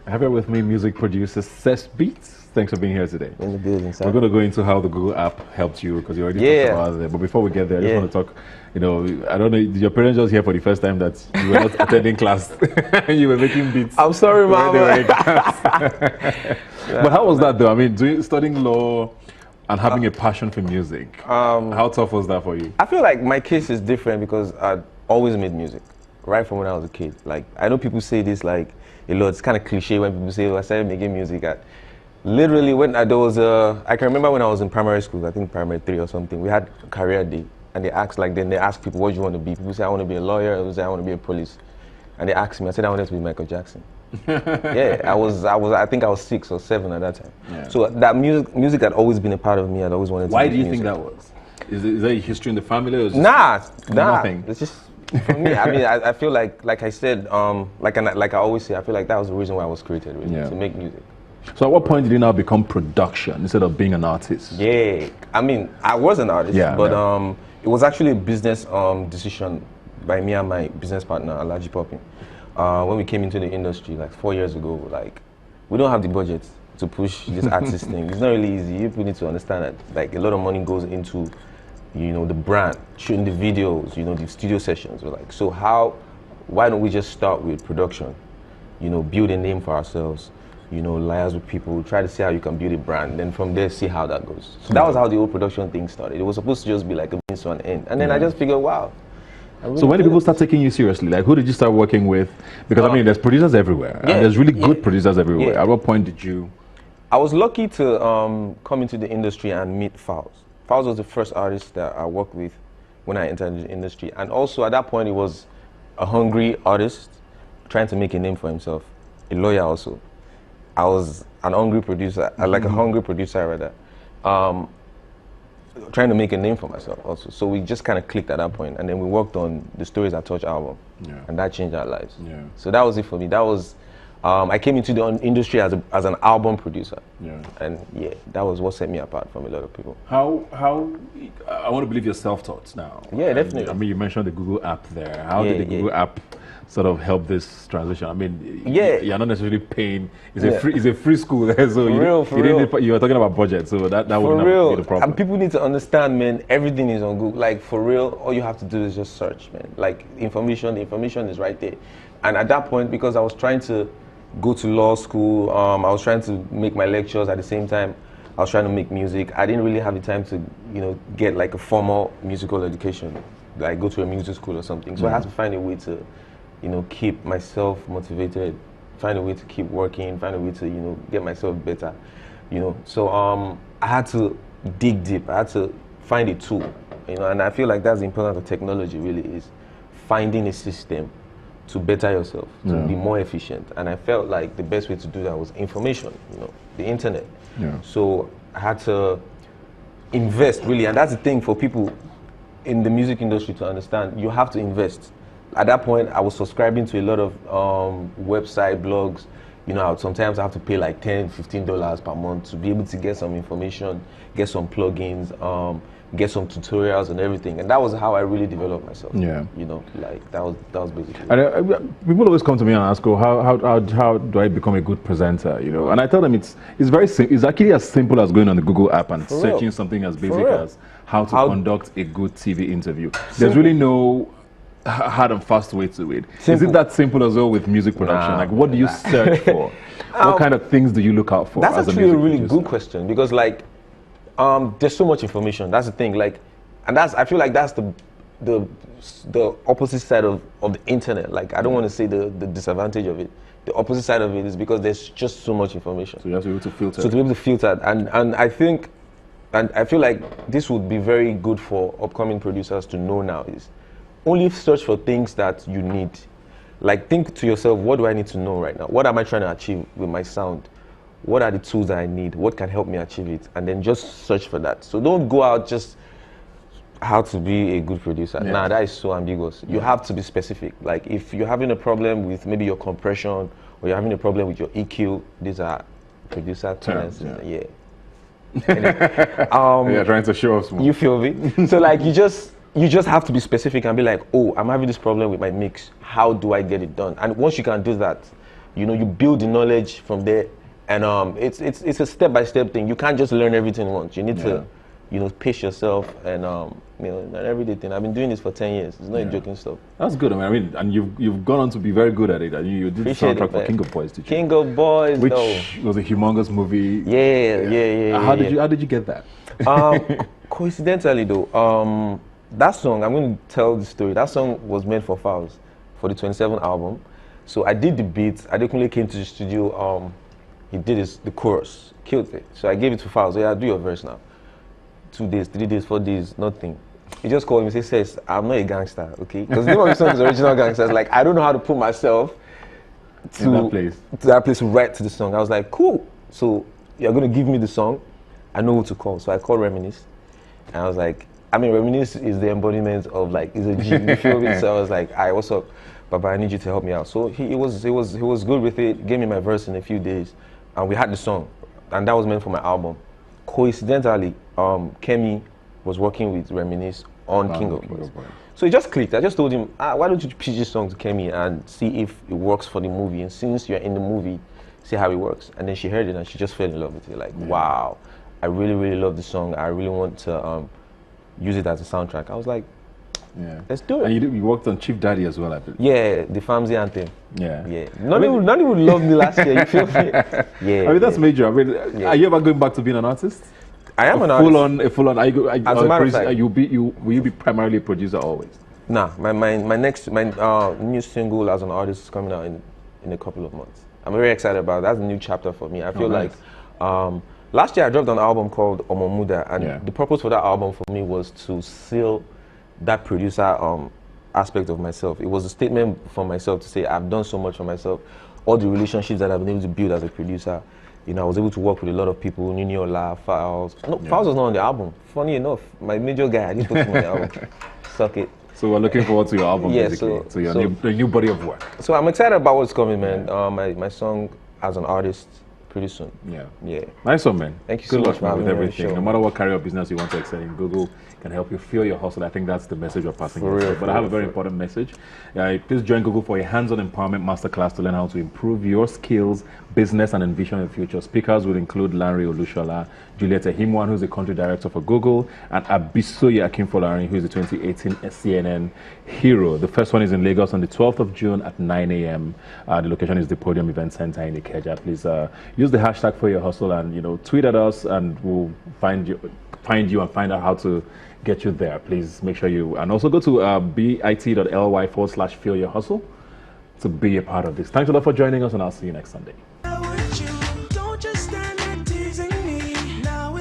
I have here with me music producer Sess Beats. Thanks for being here today. In the building, sir. We're going to go into how the Google app helped you because you already talked about it. But before we get there, I just want to talk. You know, I don't know. Did your parents just hear for the first time that you were not attending class and you were making beats? I'm sorry, mom. But how was that though? I mean, studying law and having a passion for music. How tough was that for you? I feel like my case is different because I'd always made music, right from when I was a kid. Like, I know people say this like a lot. It's kind of cliche when people say, "Oh, I started making music at." Literally, when there was I can remember when I was in primary school, I think primary 3 or something, we had career day, and they asked people, what do you want to be? People say, I want to be a lawyer, others say, I want to be a police. And they asked me, I said, I wanted to be Michael Jackson. Yeah, I think I was 6 or 7 at that time. Yeah. So that music had always been a part of me. I'd always wanted to Why make do you music. think that was? Is there a history in the family? Or is Nah, nothing? It's just, for me, I mean, I feel like I said, like I always say, I feel like that was the reason why I was created, really, to make music. So at what point did you now become production instead of being an artist? Yeah, I mean, I was an artist, but it was actually a business decision by me and my business partner, Alaji Popping. When we came into the industry like 4 years ago, like, we don't have the budget to push this artist thing. It's not really easy. People need to understand that like a lot of money goes into, you know, the brand, shooting the videos, you know, the studio sessions. We're like, so why don't we just start with production? You know, build a name for ourselves. You know, liars with people, try to see how you can build a brand, then from there see how that goes. So that was how the whole production thing started. It was supposed to just be like a means to an end. And then I just figured, wow. So when did people start taking you seriously? Like, who did you start working with? Because I mean, there's producers everywhere, and there's really good producers everywhere. At what point did you? I was lucky to come into the industry and meet Fowls. Fowls was the first artist that I worked with when I entered the industry. And also at that point, he was a hungry artist trying to make a name for himself, a lawyer also. I was an hungry producer, like a hungry producer rather, trying to make a name for myself also. So we just kind of clicked at that point, and then we worked on the Stories That Touch album, and that changed our lives. Yeah. So that was it for me. That was, I came into the industry as an album producer, and that was what set me apart from a lot of people. How I want to believe you're self-taught now. Yeah, definitely. I mean, you mentioned the Google app there. How did the Google app sort of help this transition? I mean, you're not necessarily paying. It's a free school there, so you were talking about budget, so that wouldn't be the problem. And people need to understand, man. Everything is on Google. Like, for real, all you have to do is just search, man. Like, the information is right there. And at that point, because I was trying to go to law school, I was trying to make my lectures at the same time. I was trying to make music. I didn't really have the time to, you know, get like a formal musical education, like go to a music school or something. So I had to find a way to, you know, keep myself motivated, find a way to keep working, find a way to, you know, get myself better, you know. So I had to dig deep. I had to find a tool, you know, and I feel like that's the importance of technology. Really is finding a system to better yourself, to be more efficient. And I felt like the best way to do that was information, you know, the internet. So I had to invest, really, and that's the thing for people in the music industry to understand. You have to invest. At that point, I was subscribing to a lot of website blogs. You know, sometimes I have to pay like $10, $15 per month to be able to get some information, get some plugins, get some tutorials and everything. And that was how I really developed myself. Yeah. You know, like that was basically. And people always come to me and ask, "Oh, how do I become a good presenter?" You know, and I tell them it's very simple. It's actually as simple as going on the Google app and searching something as basic as how to conduct a good TV interview. There's really no hard and fast way to it. Simple. Is it that simple as well with music production? Like, what do you search for? What kind of things do you look out for? That's actually a really good question, because like there's so much information. That's the thing. Like, and I feel like that's the opposite side of the internet. Like, I don't want to say the disadvantage of it. The opposite side of it is because there's just so much information. So you have to be able to filter. So to be able to filter, and I think, and I feel like this would be very good for upcoming producers to know now is only search for things that you need. Like, think to yourself, what do I need to know right now? What am I trying to achieve with my sound? What are the tools that I need? What can help me achieve it? And then just search for that. So don't go out just how to be a good producer. Nah, that is so ambiguous. You have to be specific. Like, if you're having a problem with maybe your compression, or you're having a problem with your EQ, these are producer terms. Anyway, you're trying to show us more. You feel me? So like, you just have to be specific and be like, oh, I'm having this problem with my mix. How do I get it done? And once you can do that, you know, you build the knowledge from there, and it's a step-by-step thing. You can't just learn everything once. You need to, you know, pace yourself, and you know, an everyday thing. I've been doing this for 10 years. It's not joking stuff. That's good. I mean, and you've gone on to be very good at it. And you did the soundtrack for King of Boys, did you? King of Boys, which was a humongous movie. Yeah. How did you get that? Coincidentally though, that song, I'm going to tell the story. That song was meant for Fowls, for the 27 album. So I did the beats. Adekunle came to the studio. He did the chorus, killed it. So I gave it to Fowls. So, yeah, do your verse now. 2 days, 3 days, 4 days, nothing. He just called me and said, Sess, I'm not a gangster, okay? Because the name of the song is Original Gangsters. Like, I don't know how to put myself to that place to write to the song. I was like, cool. So you're going to give me the song. I know who to call. So I called Reminisce. And I was like, I mean, Reminisce is the embodiment of, like, is a G, you feel me? So I was like, all right, what's up? Baba, I need you to help me out. So he was good with it, gave me my verse in a few days, and we had the song. And that was meant for my album. Coincidentally, Kemi was working with Reminisce on King of Boys. So it just clicked. I just told him, why don't you pitch this song to Kemi and see if it works for the movie? And since you're in the movie, see how it works. And then she heard it and she just fell in love with it. Like, wow, I really, really love the song. I really want to use it as a soundtrack. I was like, let's do it. And you worked on Chief Daddy as well, I believe. Yeah, the Famzy anthem. Yeah. None of you loved me last year, you feel me? Yeah. I mean, that's major. I mean, are you ever going back to being an artist? I am an artist. A full on. As a matter of fact, will you be primarily a producer always? Nah, my next new single as an artist is coming out in a couple of months. I'm very excited about it. That's a new chapter for me. I feel like last year I dropped an album called Omomuda, and the purpose for that album for me was to seal that producer aspect of myself. It was a statement for myself to say I've done so much for myself. All the relationships that I've been able to build as a producer. You know, I was able to work with a lot of people, Niniola, Fowls. No, Fowls was not on the album. Funny enough, my major guy, I didn't put him on the album. Suck it. So we're looking forward to your album, basically. So your new body of work. So I'm excited about what's coming, man. My song as an artist pretty soon. Yeah. Nice one, man. Thank you so much, man, with everything. No matter what career business you want to excel in, Google can help you fuel your hustle. I think that's the message we're passing. But I have a very important message. Please join Google for a hands-on empowerment masterclass to learn how to improve your skills, business, and envision the future. Speakers will include Lanre Olushola, Juliet Ehimwan, who's the country director for Google, and Abisoye Akinfolari, who is the 2018 CNN hero. The first one is in Lagos on the 12th of June at 9 a.m. The location is the Podium Event Center in Ikeja. Please use the hashtag for your hustle and tweet at us, and we'll find you and find out how to get you there. Please make sure you, and also go to bit.ly/feel your hustle to be a part of this. Thanks a lot for joining us, and I'll see you next Sunday.